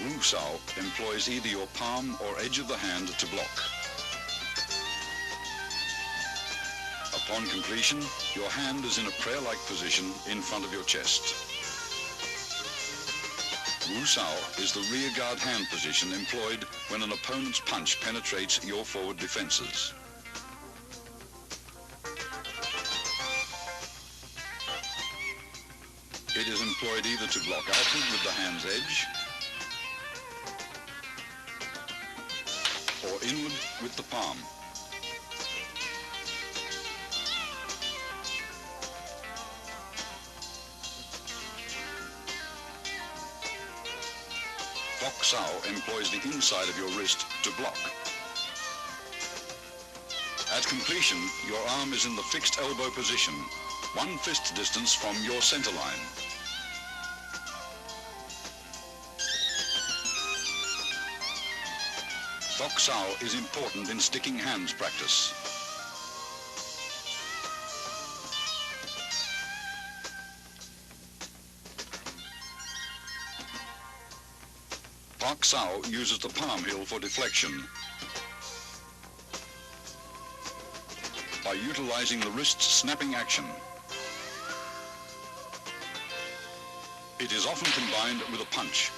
Wu Sao employs either your palm or edge of the hand to block. Upon completion, your hand is in a prayer-like position in front of your chest. Wu Sao is the rear guard hand position employed when an opponent's punch penetrates your forward defenses. It is employed either to block outward with the hand's edge or inward with the palm. Bok Sao employs the inside of your wrist to block. At completion, your arm is in the fixed elbow position, one fist distance from your center line. Bok Sao is important in sticking hands practice. Bok Sao uses the palm heel for deflection. By utilizing the wrist's snapping action. It is often combined with a punch.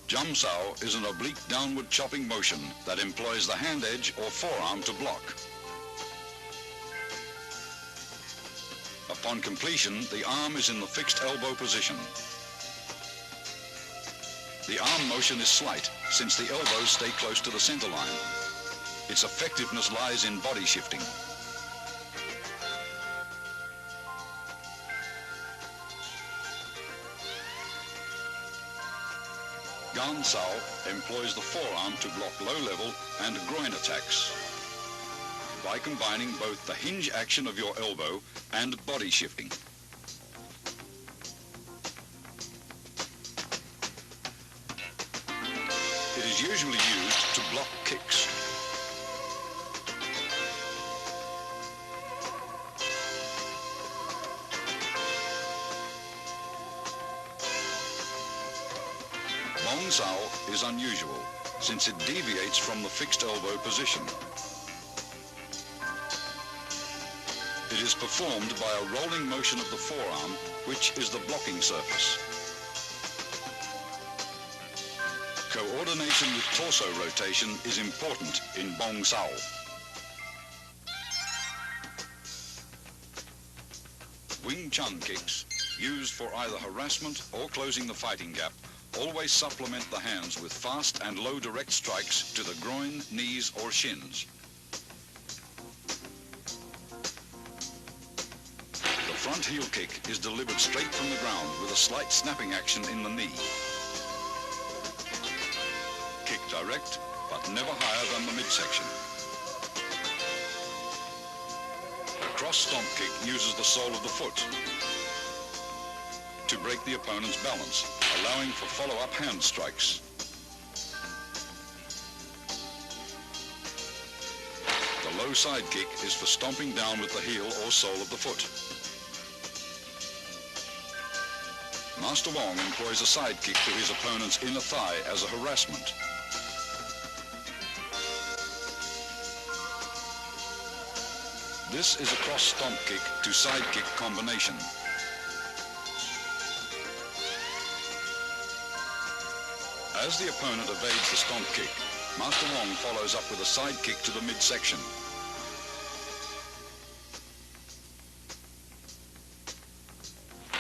Jam Sao is an oblique downward chopping motion that employs the hand edge or forearm to block. Upon completion, the arm is in the fixed elbow position. The arm motion is slight, since the elbows stay close to the center line. Its effectiveness lies in body shifting. Gan Sao employs the forearm to block low-level and groin attacks by combining both the hinge action of your elbow and body shifting. It is usually used to block kicks. Bong Sao is unusual, since it deviates from the fixed elbow position. It is performed by a rolling motion of the forearm, which is the blocking surface. Coordination with torso rotation is important in Bong Sao. Wing Chun kicks, used for either harassment or closing the fighting gap, always supplement the hands with fast and low direct strikes to the groin, knees or shins. The front heel kick is delivered straight from the ground with a slight snapping action in the knee. Kick direct, but never higher than the midsection. A cross stomp kick uses the sole of the foot to break the opponent's balance, allowing for follow-up hand strikes. The low side kick is for stomping down with the heel or sole of the foot. Master Wong employs a side kick to his opponent's inner thigh as a harassment. This is a cross stomp kick to side kick combination. As the opponent evades the stomp kick, Master Wong follows up with a side kick to the midsection.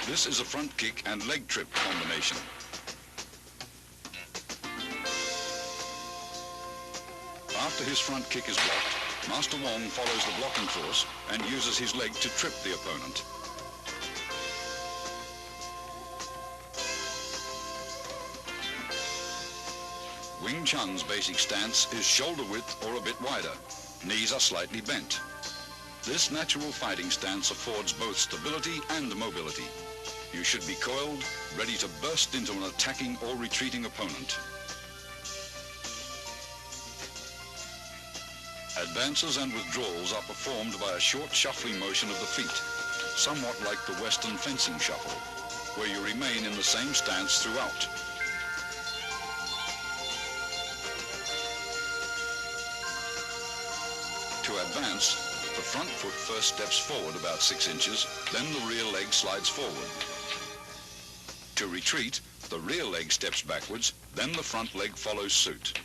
This is a front kick and leg trip combination. After his front kick is blocked, Master Wong follows the blocking force and uses his leg to trip the opponent. Wing Chun's basic stance is shoulder width or a bit wider. Knees are slightly bent. This natural fighting stance affords both stability and mobility. You should be coiled, ready to burst into an attacking or retreating opponent. Advances and withdrawals are performed by a short shuffling motion of the feet, somewhat like the Western fencing shuffle, where you remain in the same stance throughout. To advance, the front foot first steps forward about 6 inches, then the rear leg slides forward. To retreat, the rear leg steps backwards, then the front leg follows suit.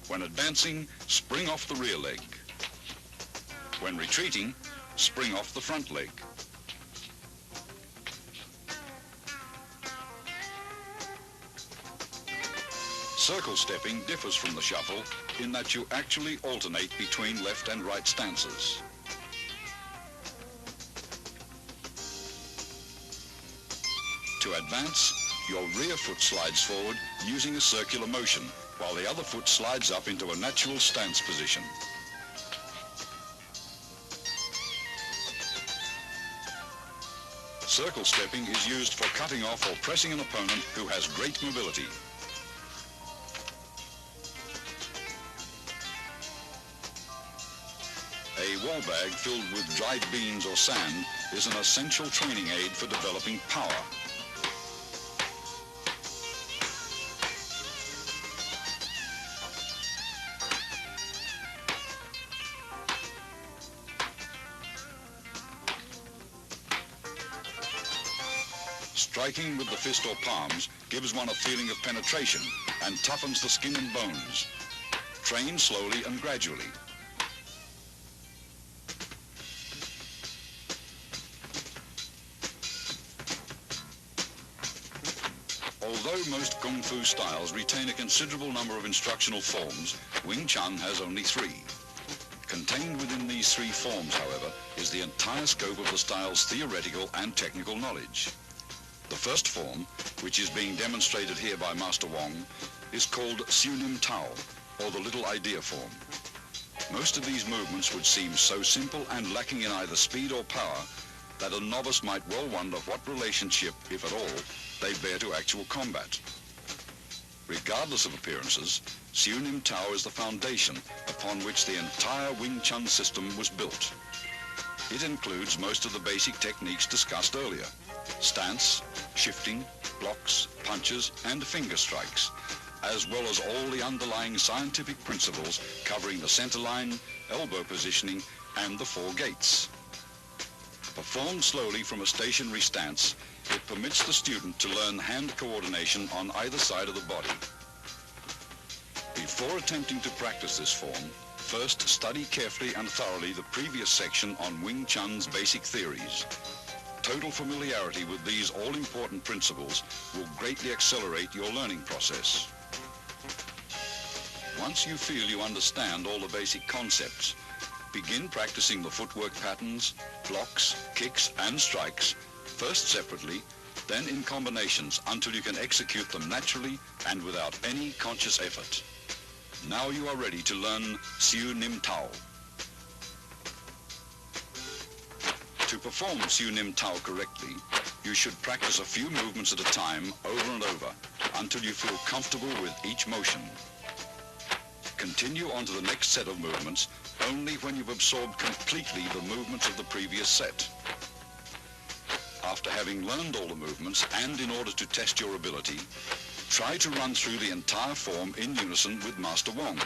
When advancing, spring off the rear leg. When retreating, spring off the front leg. Circle stepping differs from the shuffle in that you actually alternate between left and right stances. To advance, your rear foot slides forward using a circular motion, while the other foot slides up into a natural stance position. Circle stepping is used for cutting off or pressing an opponent who has great mobility. A wall bag filled with dried beans or sand is an essential training aid for developing power. Striking with the fist or palms gives one a feeling of penetration and toughens the skin and bones. Train slowly and gradually. Although most Kung Fu styles retain a considerable number of instructional forms, Wing Chun has only 3. Contained within these 3 forms, however, is the entire scope of the style's theoretical and technical knowledge. The first form, which is being demonstrated here by Master Wong, is called Siu Nim Tao, or the Little Idea form. Most of these movements would seem so simple and lacking in either speed or power that a novice might well wonder what relationship, if at all, they bear to actual combat. Regardless of appearances, Siu Nim Tao is the foundation upon which the entire Wing Chun system was built. It includes most of the basic techniques discussed earlier: stance, shifting, blocks, punches, and finger strikes, as well as all the underlying scientific principles covering the center line, elbow positioning, and the 4 gates. Performed slowly from a stationary stance, it permits the student to learn hand coordination on either side of the body. Before attempting to practice this form, first study carefully and thoroughly the previous section on Wing Chun's basic theories. Total familiarity with these all-important principles will greatly accelerate your learning process. Once you feel you understand all the basic concepts, begin practicing the footwork patterns, blocks, kicks, and strikes, first separately, then in combinations until you can execute them naturally and without any conscious effort. Now you are ready to learn Siu Nim Tao. To perform Siu Nim Tao correctly, you should practice a few movements at a time over and over until you feel comfortable with each motion. Continue on to the next set of movements only when you've absorbed completely the movements of the previous set. After having learned all the movements and in order to test your ability, try to run through the entire form in unison with Master Wong.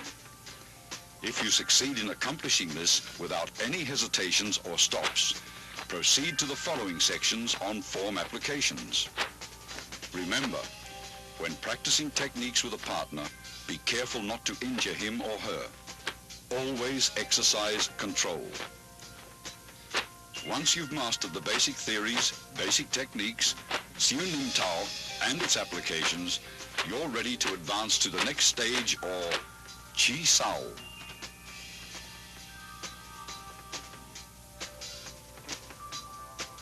If you succeed in accomplishing this without any hesitations or stops, proceed to the following sections on form applications. Remember, when practicing techniques with a partner, be careful not to injure him or her. Always exercise control. Once you've mastered the basic theories, basic techniques, Siu Nim Tao, and its applications, you're ready to advance to the next stage, or Chi Sao.